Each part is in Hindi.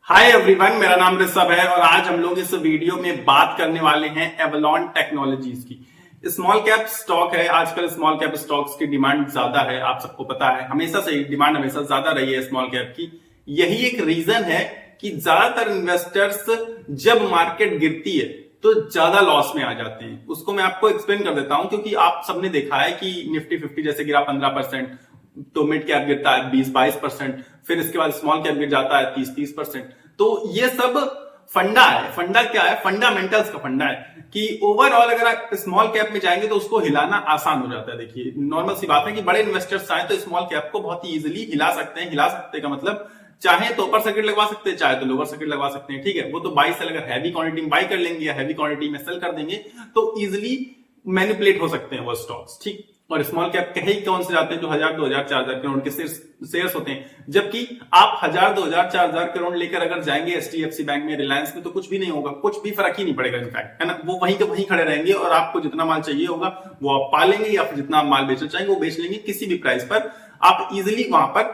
हाय एवरीवन, मेरा नाम ऋषभ है और आज हम लोग इस वीडियो में बात करने वाले हैं एवलॉन टेक्नोलॉजीज की। स्मॉल कैप स्टॉक है। आजकल स्मॉल कैप स्टॉक्स की डिमांड ज्यादा है, आप सबको पता है। हमेशा से डिमांड हमेशा ज्यादा रही है स्मॉल कैप की। यही एक रीजन है कि ज्यादातर इन्वेस्टर्स जब मार्केट गिरती है तो ज्यादा लॉस में आ जाते हैं। उसको मैं आपको एक्सप्लेन कर देता हूं, क्योंकि आप सबने देखा है कि निफ्टी 50 जैसे गिरा 15%, तो मिड कैप गिरता है 20-22%, फिर इसके बाद स्मॉल कैप गिर जाता है 30-30%। तो ये सब फंडा है। फंडा क्या है? फंडामेंटल्स का फंडा है कि ओवरऑल अगर आप स्मॉल कैप में जाएंगे तो उसको हिलाना आसान हो जाता है। देखिए, नॉर्मल सी बात है कि बड़े इन्वेस्टर्स चाहे तो स्मॉल कैप को बहुत ही इजीली हिला सकते हैं। हिला सकते का मतलब चाहे तो अपर सर्किट लगवा सकते हैं, चाहे तो लोअर सर्किट लगवा सकते हैं। ठीक है, वो तो बाई सेल अगर हैवी क्वांटिटी में बाई कर लेंगे या हैवी क्वांटिटी में सेल कर देंगे तो इजिली मैनिपुलेट हो सकते हैं वो स्टॉक्स। ठीक, और स्मॉल कैप कहे कौन से जाते हैं जो 1000, 2000, 4000 करोड़ के शेयर्स होते हैं। जबकि आप 1000, 2000, 4000 करोड़ लेकर अगर जाएंगे एचडीएफसी बैंक में, रिलायंस में, तो कुछ भी नहीं होगा, कुछ भी फर्क ही नहीं पड़ेगा। इनफैक्ट है ना, वो वहीं के वहीं खड़े रहेंगे और आपको जितना माल चाहिए होगा वो आप पा लेंगे, या फिर जितना माल बेचना चाहेंगे वो बेच लेंगे किसी भी प्राइस पर। आप इजिली वहां पर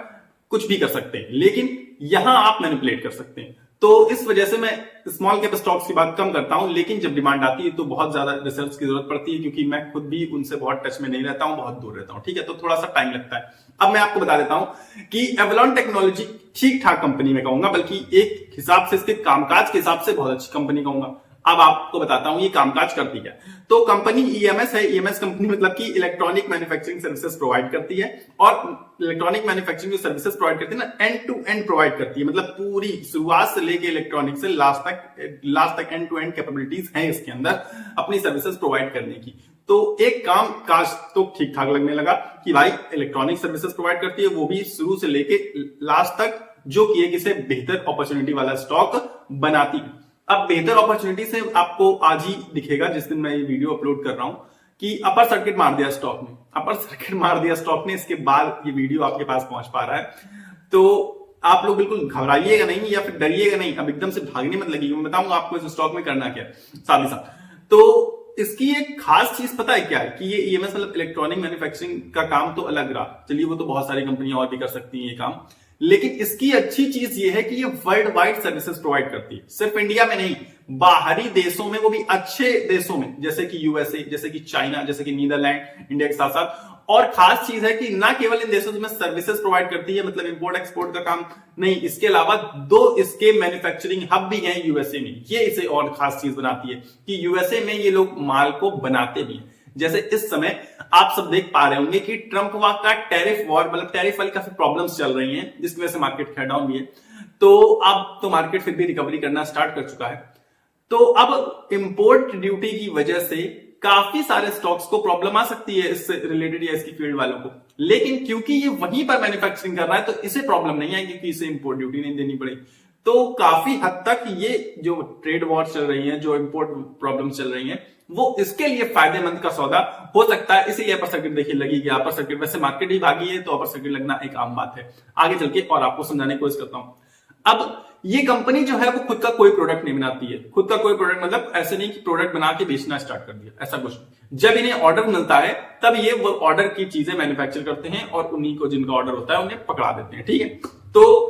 कुछ भी कर सकते हैं, लेकिन यहां आप मैनिपुलेट कर सकते हैं। तो इस वजह से मैं स्मॉल कैप स्टॉक्स की बात कम करता हूं, लेकिन जब डिमांड आती है तो बहुत ज्यादा रिसर्च की जरूरत पड़ती है, क्योंकि मैं खुद भी उनसे बहुत टच में नहीं रहता हूं, बहुत दूर रहता हूं। ठीक है, तो थोड़ा सा टाइम लगता है। अब मैं आपको बता देता हूं कि एवलॉन टेक्नोलॉजी ठीक ठाक कंपनी में कहूंगा, बल्कि एक हिसाब से इसके कामकाज के हिसाब से बहुत अच्छी कंपनी कहूंगा। अब आपको बताता हूं ये कामकाज करती है। तो कंपनी ईएमएस है। ईएमएस कंपनी मतलब कि इलेक्ट्रॉनिक मैन्युफैक्चरिंग सर्विसेज प्रोवाइड करती है, और इलेक्ट्रॉनिक मैन्युफैक्चरिंग जो सर्विसेज प्रोवाइड करती है ना, एंड टू एंड प्रोवाइड करती है। मतलब पूरी शुरुआत से लेके इलेक्ट्रॉनिक से लास्ट तक एंड टू एंड कैपेबिलिटीज हैं इसके अंदर अपनी सर्विसेज प्रोवाइड करने की। तो एक काम काज तो ठीक ठाक लगने लगा कि भाई इलेक्ट्रॉनिक सर्विसेज प्रोवाइड करती है, वो भी शुरू से लेके लास्ट तक, जो कि एक इसे बेहतर अपॉर्चुनिटी वाला स्टॉक बनाती है। अब बेहतर अपॉर्चुनिटी से आपको आज ही दिखेगा, जिस दिन मैं ये वीडियो अपलोड कर रहा हूं, कि अपर सर्किट मार दिया स्टॉक ने। अपर सर्किट मार दिया स्टॉक ने, इसके बाद ये वीडियो आपके पास पहुंच पा रहा है। तो आप लोग बिल्कुल घबराइएगा नहीं या फिर डरिएगा नहीं, अब एकदम से भागने मत लगिएगा। मैं बताऊंगा आपको इस स्टॉक में करना क्या है साथ ही साथ। तो इसकी एक खास चीज पता है क्या है कि ये ईएमएस मतलब इलेक्ट्रॉनिक मैन्युफैक्चरिंग का काम तो अलग रहा। चलिए, वो तो बहुत सारी कंपनियां और भी कर सकती हैं ये काम, लेकिन इसकी अच्छी चीज ये है कि ये वर्ल्ड वाइड सर्विसेज प्रोवाइड करती है। सिर्फ इंडिया में नहीं, बाहरी देशों में, वो भी अच्छे देशों में, जैसे कि यूएसए, जैसे कि चाइना, जैसे कि नीदरलैंड, इंडिया के साथ साथ। और खास चीज है कि ना केवल इन देशों में सर्विसेज प्रोवाइड करती है, मतलब इंपोर्ट एक्सपोर्ट का काम नहीं, इसके अलावा 2 इसके मैन्युफैक्चरिंग हब भी हैं यूएसए में। ये इसे और खास चीज बनाती है कि यूएसए में ये लोग माल को बनाते भी हैं। जैसे इस समय आप सब देख पा रहे होंगे कि ट्रंप का टैरिफ वॉर, मतलब टैरिफ वाली काफी प्रॉब्लम्स चल रही हैं, जिसकी वजह से मार्केट खैर डाउन भी है। तो अब तो मार्केट फिर भी रिकवरी करना स्टार्ट कर चुका है। तो अब इंपोर्ट ड्यूटी की वजह से काफी सारे स्टॉक्स को प्रॉब्लम आ सकती है इससे रिलेटेड या इसकी फील्ड वालों को, लेकिन क्योंकि ये वहीं पर मैन्युफैक्चरिंग कर रहा है तो इसे प्रॉब्लम नहीं आएगी कि इसे इंपोर्ट ड्यूटी नहीं देनी पड़ेगी। तो काफी हद तक ये जो ट्रेड वॉर चल रही है, जो इंपोर्ट प्रॉब्लम चल रही है, वो इसके लिए फायदेमंद का सौदा हो सकता है। इसीलिए अपर सर्किट देखिए लगी गया। अपर सर्किट वैसे मार्केट ही भागी है, तो अपर सर्किट लगना एक आम बात है। आगे चल के और आपको समझाने की कोशिश करता हूं। अब ये कंपनी जो है वो खुद का कोई प्रोडक्ट नहीं बनाती है। खुद का कोई प्रोडक्ट मतलब ऐसे नहीं कि प्रोडक्ट बना के बेचना स्टार्ट कर दिया, ऐसा कुछ नहीं। जब इन्हें ऑर्डर मिलता है तब ये वो ऑर्डर की चीजें मैन्युफैक्चर करते हैं और उन्हीं को जिनका ऑर्डर होता है उन्हें पकड़ा देते हैं। ठीक है, तो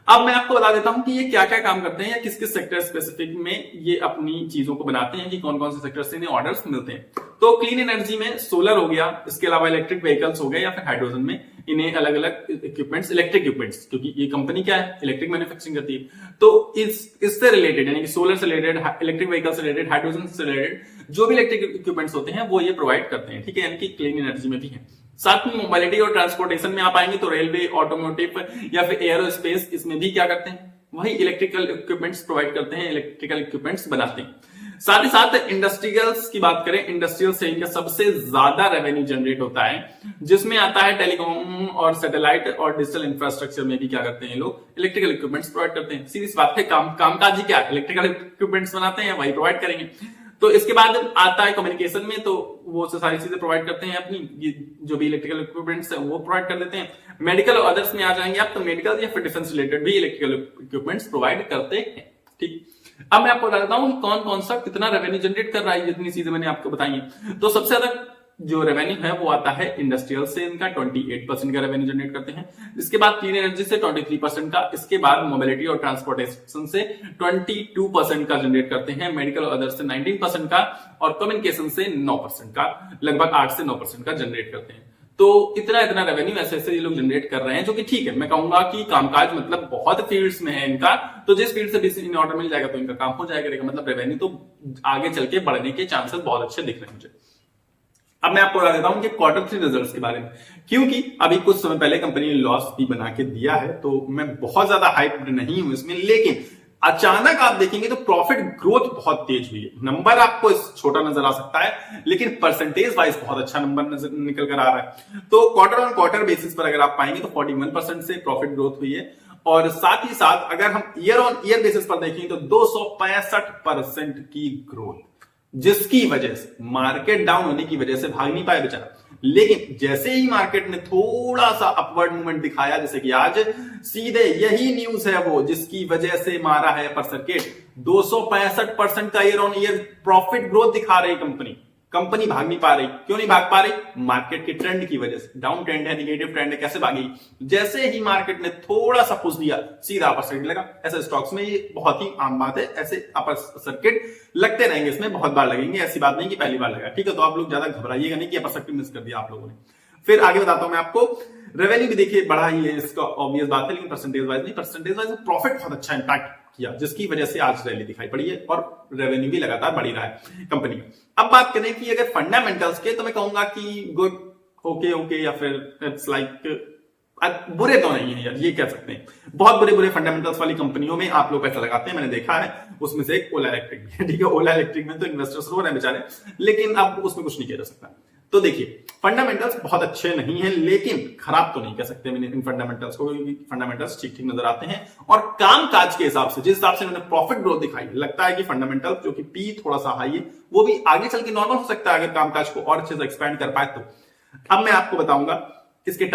अब मैं आपको बता देता हूं कि ये क्या क्या काम करते हैं या किस किस सेक्टर स्पेसिफिक में ये अपनी चीजों को बनाते हैं, कि कौन कौन से सेक्टर से इन्हें ऑर्डर्स मिलते हैं। तो क्लीन एनर्जी में सोलर हो गया, इसके अलावा इलेक्ट्रिक व्हीकल्स हो गए, या फिर हाइड्रोजन में इन्हें अलग अलग इक्विपमेंट्स, इलेक्ट्रिक इक्विपमेंट्स, क्योंकि ये कंपनी क्या है, इलेक्ट्रिक मैन्युफैक्चरिंग करती है। तो इससे रिलेटेड, यानी कि सोलर से रिलेटेड, इलेक्ट्रिक व्हीकल से रिलेटेड, हाइड्रोजन से रिलेटेड जो भी इलेक्ट्रिक इक्विपमेंट्स होते हैं वो ये प्रोवाइड करते हैं। ठीक है, यानी कि क्लीन एनर्जी में भी है। साथ में मोबाइलिटी और ट्रांसपोर्टेशन में आप आएंगे तो रेलवे, ऑटोमोटिव या फिर एरोस्पेस, इसमें भी क्या करते हैं, वही इलेक्ट्रिकल इक्विपमेंट्स प्रोवाइड करते हैं, इलेक्ट्रिकल इक्विपमेंट्स बनाते हैं। साथ ही साथ इंडस्ट्रियल्स की बात करें, इंडस्ट्रियल से इनका सबसे ज्यादा रेवेन्यू जनरेट होता है, जिसमें आता है टेलीकॉम और सैटेलाइट और डिजिटल इंफ्रास्ट्रक्चर में भी क्या करते हैं लोग, इलेक्ट्रिकल इक्विपमेंट्स प्रोवाइड करते हैं। सीधी सी बात है, कामकाज ही क्या, इलेक्ट्रिकल इक्विपमेंट्स बनाते हैं, वही प्रोवाइड करेंगे। तो इसके बाद आता है कम्युनिकेशन में, तो वो सारी चीजें प्रोवाइड करते हैं अपनी, जो भी इलेक्ट्रिकल इक्विपमेंट्स है वो प्रोवाइड कर देते हैं। मेडिकल और अदर्स में आ जाएंगे आप, तो मेडिकल या फिर डिफेंस रिलेटेड भी इलेक्ट्रिकल इक्विपमेंट्स प्रोवाइड करते हैं। ठीक, अब मैं आपको बता देता हूं कि कौन कौन सा कितना रेवेन्यू जनरेट कर रहा है, जितनी चीजें मैंने आपको बताई हैं। तो सबसे ज्यादा जो रेवेन्यू है वो आता है इंडस्ट्रियल से, इनका 28% का रेवेन्यू जनरेट करते हैं। इसके बाद क्लीन एनर्जी से 23% का, इसके बाद मोबिलिटी और ट्रांसपोर्टेशन से 22% का जनरेट करते हैं, मेडिकल और अदर से 19% का, और कम्युनिकेशन से 9% का, लगभग 8 से 9% का जनरेट करते हैं। तो इतना रेवेन्यू ऐसे ऐसे ये लोग जनरेट कर रहे हैं, जो कि ठीक है। मैं कहूंगा कि कामकाज मतलब बहुत फील्ड्स में है इनका, तो जिस फील्ड से भी इन ऑर्डर मिल जाएगा तो इनका काम हो जाएगा, मतलब रेवेन्यू तो आगे चल के बढ़ने के चांसेस बहुत अच्छे दिख रहे हैं मुझे। अब मैं आपको बता देता हूं कि Q3 रिजल्ट्स के बारे में, क्योंकि अभी कुछ समय पहले कंपनी ने लॉस भी बना के दिया है, तो मैं बहुत ज्यादा हाइप नहीं हूं इसमें, लेकिन अचानक आप देखेंगे तो प्रॉफिट ग्रोथ बहुत तेज हुई है। नंबर आपको छोटा नजर आ सकता है, लेकिन परसेंटेज वाइज बहुत अच्छा नंबर निकल कर आ रहा है। तो क्वार्टर ऑन क्वार्टर बेसिस पर अगर आप पाएंगे तो 41% से प्रॉफिट ग्रोथ हुई है, और साथ ही साथ अगर हम ईयर ऑन ईयर बेसिस पर देखें तो 265% की ग्रोथ, जिसकी वजह से मार्केट डाउन होने की वजह से भाग नहीं पाया बेचारा। लेकिन जैसे ही मार्केट ने थोड़ा सा अपवर्ड मूवमेंट दिखाया, जैसे कि आज सीधे यही न्यूज है वो जिसकी वजह से मारा है अपर सर्किट, 265% का year on year profit growth दिखा रही कंपनी भाग नहीं पा रही। क्यों नहीं भाग पा रही? मार्केट के ट्रेंड की वजह से। डाउन ट्रेंड है, निगेटिव ट्रेंड है, कैसे भागेगी? जैसे ही मार्केट ने थोड़ा सा पुश दिया, सीधा अपर सर्किट लगा। ऐसे स्टॉक्स में ये बहुत ही आम बात है, ऐसे अपर सर्किट लगते रहेंगे, इसमें बहुत बार लगेंगे, ऐसी बात नहीं कि पहली बार लगा। ठीक है, तो आप लोग ज्यादा घबराइएगा नहीं कि अपर सर्किट मिस कर दिया आप लोगों ने। फिर आगे बताता हूं मैं आपको, रेवेन्यू भी देखिए बढ़ा ही है, इसका ऑब्वियस बात है, लेकिन परसेंटेज वाइज नहीं, परसेंटेज वाइज प्रॉफिट बहुत अच्छा इंपैक्ट किया, जिसकी वजह से आज रैली दिखाई पड़ी है और रेवेन्यू भी लगातार बढ़ ही रहा है कंपनी का। अब बात करें कि अगर फंडामेंटल्स के, तो मैं कहूंगा कि गुड, ओके, या फिर इट्स लाइक बुरे तो नहीं है यार, ये कह सकते हैं। बहुत बुरे फंडामेंटल्स वाली कंपनियों में आप लोग पैसा लगाते हैं, मैंने देखा है, उसमें से एक ओला इलेक्ट्रिक भी है। ठीक है, ओला इलेक्ट्रिक में तो इन्वेस्टर्स रो रहे हैं बेचारे, लेकिन अब उसमें कुछ नहीं किया जा सकता। तो देखिए, फंडामेंटल्स बहुत अच्छे नहीं है, लेकिन खराब तो नहीं कह सकते मैंने इन फंडामेंटल्स को, क्योंकि फंडामेंटल्स ठीक ठीक नजर आते हैं। और कामकाज के हिसाब से, जिस हिसाब से उन्होंने प्रॉफिट ग्रोथ दिखाई, लगता है कि फंडामेंटल जो कि पी थोड़ा सा हाई है, वो भी आगे चल के नॉर्मल हो सकता है अगर कामकाज को और अच्छे से एक्सपैंड कर पाए तो। अब मैं आपको बताऊंगा इसके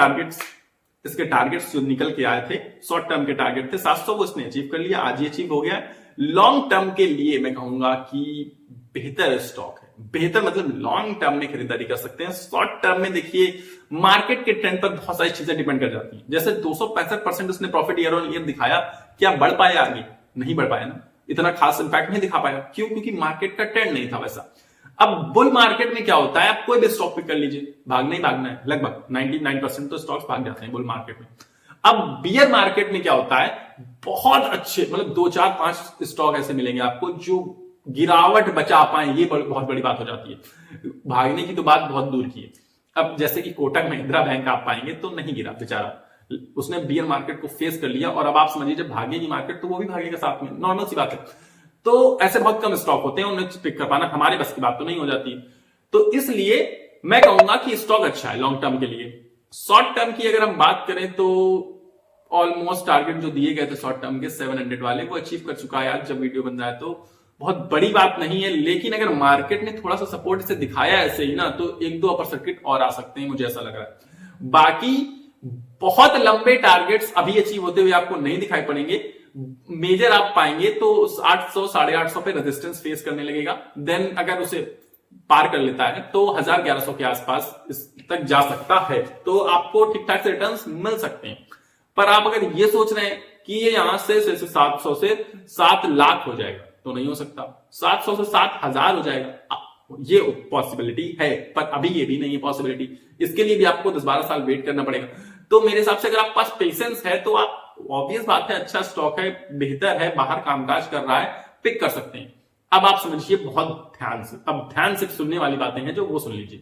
टारगेट्स जो निकल के आए थे, शॉर्ट टर्म के टारगेट थे 700, वो इसने अचीव कर लिया, आज ही अचीव हो गया। लॉन्ग टर्म के लिए मैं कहूंगा कि बेहतर स्टॉक है। बेहतर मतलब लॉन्ग टर्म में खरीदारी कर सकते हैं। शॉर्ट टर्म में देखिए, मार्केट के ट्रेंड पर बहुत सारी चीजें डिपेंड कर जाती हैं। जैसे 265% उसने प्रॉफिट ईयर ऑन ईयर दिखाया, क्या बढ़ पाया आगे? नहीं बढ़ पाया ना, इतना खास इंपैक्ट नहीं दिखा पाया। क्यों? क्योंकि मार्केट का ट्रेंड नहीं था वैसा। अब बुल मार्केट में क्या होता है, आप कोई भी स्टॉक पिक कर लीजिए, भागना ही भागना है, लगभग 99% तो स्टॉक्स भाग जाते हैं बुल मार्केट में। अब बियर मार्केट में क्या होता है, बहुत अच्छे मतलब 2, 4, 5 स्टॉक ऐसे मिलेंगे आपको जो गिरावट बचा पाए, ये बहुत बड़ी बात हो जाती है। भागने की तो बात बहुत दूर की है। अब जैसे कि कोटक महिंद्रा बैंक आप पाएंगे तो नहीं गिरा बेचारा, उसने बियर मार्केट को फेस कर लिया, और अब आप समझिए जब भागेगी मार्केट तो वो भी भागेगा साथ में, नॉर्मल सी बात है। तो ऐसे बहुत कम स्टॉक होते हैं, उन्हें पिक कर पाना हमारे बस की बात तो नहीं हो जाती। तो इसलिए मैं कहूंगा कि स्टॉक अच्छा है लॉन्ग टर्म के लिए। शॉर्ट टर्म की अगर हम बात करें तो ऑलमोस्ट टारगेट जो दिए गए थे शॉर्ट टर्म के 700 वाले, वो अचीव कर चुका है आज जब वीडियो बन रहा है, तो बहुत बड़ी बात नहीं है। लेकिन अगर मार्केट ने थोड़ा सा सपोर्ट इसे दिखाया ऐसे ही ना, तो 1-2 अपर सर्किट और आ सकते हैं, मुझे ऐसा लग रहा है। बाकी बहुत लंबे टारगेट्स अभी अचीव होते हुए आपको नहीं दिखाई पड़ेंगे। मेजर आप पाएंगे तो 800, 850 पे रेजिस्टेंस फेस करने लगेगा, देन अगर उसे पार कर लेता है तो 1100 के आसपास इस तक जा सकता है, तो आपको ठीक ठाक से रिटर्न्स मिल सकते हैं। पर आप अगर ये सोच रहे हैं कि ये यहां से 700 से 7 लाख हो जाएगा, तो नहीं हो सकता। 700 से 7000 हो जाएगा, ये पॉसिबिलिटी है, पर अभी ये भी नहीं है पॉसिबिलिटी। इसके लिए भी आपको 10-12 साल वेट करना पड़ेगा। तो मेरे हिसाब से अगर आपके पास पेशेंस है तो आप, ऑब्वियस बात है, अच्छा स्टॉक है, बेहतर है, बाहर कामकाज कर रहा है, पिक कर सकते हैं। अब आप समझिए बहुत ध्यान से, अब ध्यान से सुनने वाली बातें हैं जो वो सुन लीजिए।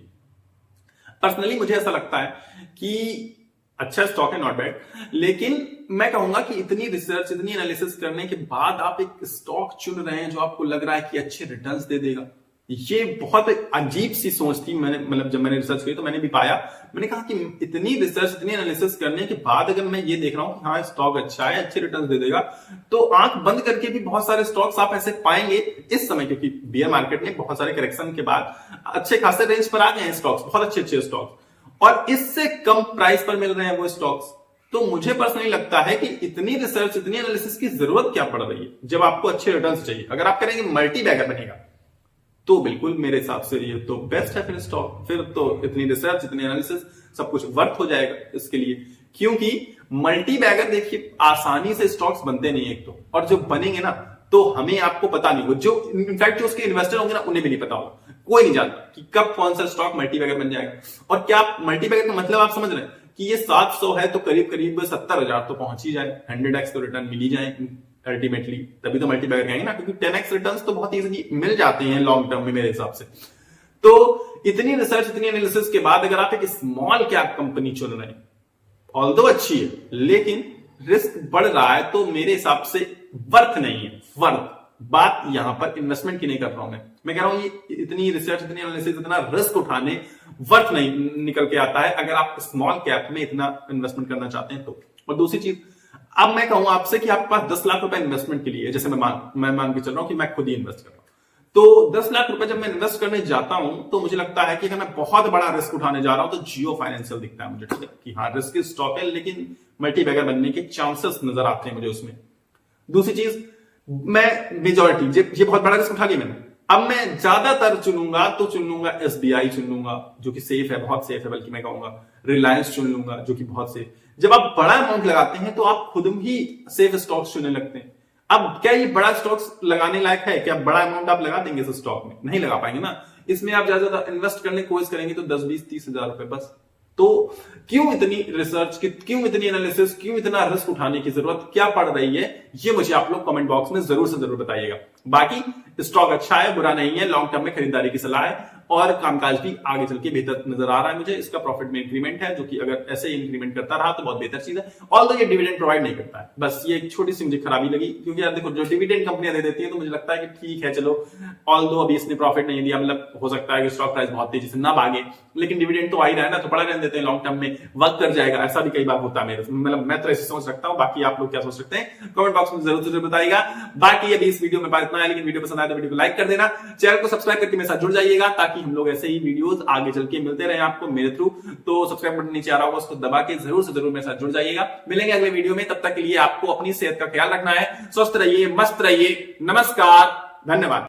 पर्सनली मुझे ऐसा लगता है कि अच्छा स्टॉक है, नॉट बैड, लेकिन मैं कहूंगा कि इतनी रिसर्च, इतनी एनालिसिस करने के बाद आप एक स्टॉक चुन रहे हैं जो आपको लग रहा है कि अच्छे रिटर्न्स दे देगा, ये बहुत अजीब सी सोच थी। मैंने मतलब जब मैंने रिसर्च की तो मैंने भी पाया, मैंने कहा कि इतनी रिसर्च, इतनी एनालिसिस करने के बाद अगर मैं ये देख रहा हूं कि हाँ स्टॉक अच्छा है, अच्छे रिटर्न्स दे देगा, तो आंख बंद करके भी बहुत सारे स्टॉक्स आप ऐसे पाएंगे इस समय, क्योंकि बियर मार्केट में बहुत सारे करेक्शन के बाद अच्छे खासे रेंज पर आ गए हैं स्टॉक्स, बहुत अच्छे स्टॉक्स, और इससे कम प्राइस पर मिल रहे हैं वो स्टॉक्स। तो मुझे पर्सनली लगता है कि इतनी रिसर्च, इतनी एनालिसिस की जरूरत क्या पड़ रही है जब आपको अच्छे रिटर्न्स चाहिए। अगर आप करेंगे मल्टी बैगर बनेगा, तो बिल्कुल मेरे हिसाब से ये तो बेस्ट है फिर स्टॉक। फिर तो इतनी रिसर्च, इतनी एनालिसिस सब कुछ वर्थ हो जाएगा इसके लिए, क्योंकि मल्टी बैगर देखिए आसानी से स्टॉक्स बनते नहीं एक तो, और जो बनेंगे ना तो हमें आपको पता नहीं होगा, जो इनफैक्ट जो उसके इन्वेस्टर होंगे ना उन्हें भी नहीं पता होगा, कोई नहीं जानता कि कब कौन सा स्टॉक मल्टी बैगर बन जाएगा। और क्या मल्टी बैगर का मतलब आप समझ रहे हैं कि ये 700 है तो करीब करीब 70,000 तो पहुंच ही जाए, 100x तो रिटर्न मिल ही जाए अल्टीमेटली, तभी तो मल्टी बैगर कहेंगे ना, क्योंकि 10x रिटर्न्स तो बहुत इजीली मिल जाते हैं लॉन्ग टर्म में मेरे हिसाब से। तो इतनी रिसर्च, इतनी एनालिसिस के बाद अगर आप एक स्मॉल कैप कंपनी चुन रहे हैं, ऑल्दो अच्छी है लेकिन रिस्क बढ़ रहा है, तो मेरे हिसाब से वर्थ नहीं है। वर्थ बात यहां पर इन्वेस्टमेंट की नहीं कर रहा हूं मैं कह रहा हूं ये इतनी रिसर्च, इतनी एनालिसिस, इतना रिस्क उठाने वर्थ नहीं निकल के आता है अगर आप स्मॉल कैप में इतना इन्वेस्टमेंट करना चाहते हैं तो। और दूसरी चीज, अब मैं कहूं आपसे कि आपके पास 10 लाख रुपए इन्वेस्टमेंट के लिए, जैसे मैं मान के चल रहा हूं कि मैं खुद ही इन्वेस्ट कर रहा हूं, तो 10 लाख रुपए जब मैं इन्वेस्ट करने जाता हूं तो मुझे लगता है कि अगर मैं बहुत बड़ा रिस्क उठाने जा रहा हूं तो जियो फाइनेंशियल दिखता है मुझे, ठीक है कि हाँ रिस्क स्टॉक है लेकिन मल्टी बैगर बनने के चांसेस नजर आते हैं मुझे उसमें। दूसरी चीज, मैं मेजॉरिटी ये बहुत बड़ा रिस्क उठा लिया मैंने, अब मैं ज्यादातर चुनूंगा तो चुन लूंगा एसबीआई चुन लूंगा जो कि सेफ है, बहुत सेफ है, बल्कि मैं कहूंगा रिलायंस चुन लूंगा जो कि बहुत सेफ। जब आप बड़ा अमाउंट लगाते हैं तो आप खुद ही सेफ स्टॉक्स चुनने लगते हैं। अब क्या ये बड़ा स्टॉक्स लगाने लायक है? क्या बड़ा अमाउंट आप लगा देंगे इस स्टॉक में? नहीं लगा पाएंगे ना। इसमें आप ज्यादा इन्वेस्ट करने की कोशिश करेंगे तो 10, 20, 30 हजार रुपए बस। तो क्यों इतनी रिसर्च, क्यों इतनी एनालिसिस, क्यों इतना रिस्क उठाने की जरूरत क्या पड़ रही है, ये मुझे आप लोग कमेंट बॉक्स में जरूर से जरूर बताइएगा। बाकी स्टॉक अच्छा है, बुरा नहीं है, लॉन्ग टर्म में खरीदारी की सलाह है और कामकाज भी आगे चल के बेहतर नजर आ रहा है मुझे। इसका प्रॉफिट में इंक्रीमेंट है जो कि अगर ऐसे ही इंक्रीमेंट करता रहा तो बहुत बेहतर चीज है। ऑल्दो ये डिविडेंड प्रोवाइड नहीं करता है, बस ये एक छोटी सी मुझे खराबी लगी, क्योंकि यार देखो जो डिविडेंड कंपनियां दे देती है तो मुझे लगता है कि ठीक है चलो, ऑल्दो अभी इसने प्रॉफिट नहीं दिया, मतलब हो सकता है कि स्टॉक प्राइस बहुत तेजी से ना भागे, लेकिन डिविडेंड तो आ ही रहा है ना, तो पड़ा रहने देते हैं, लॉन्ग टर्म में वर्क कर जाएगा। ऐसा भी कई बार होता है मेरे, मतलब मैं तो ऐसे सोच सकता हूं, बाकी आप लोग क्या सोच सकते हैं कमेंट बॉक्स में जरूर से जरूर बताइएगा। बाकी अभी इस वीडियो में बात इतना है, लेकिन वीडियो पसंद आए तो वीडियो को लाइक कर देना, चैनल को सब्सक्राइब करके मेरे साथ जुड़ जाइएगा ताकि हम लोग ऐसे ही वीडियोस आगे चल के मिलते रहे आपको मेरे थ्रू। तो सब्सक्राइब बटन नीचे आ रहा होगा, उसको दबा के जरूर से जरूर मेरे साथ जुड़ जाइएगा। मिलेंगे अगले वीडियो में, तब तक के लिए आपको अपनी सेहत का ख्याल रखना है, स्वस्थ रहिए, मस्त रहिए, नमस्कार, धन्यवाद।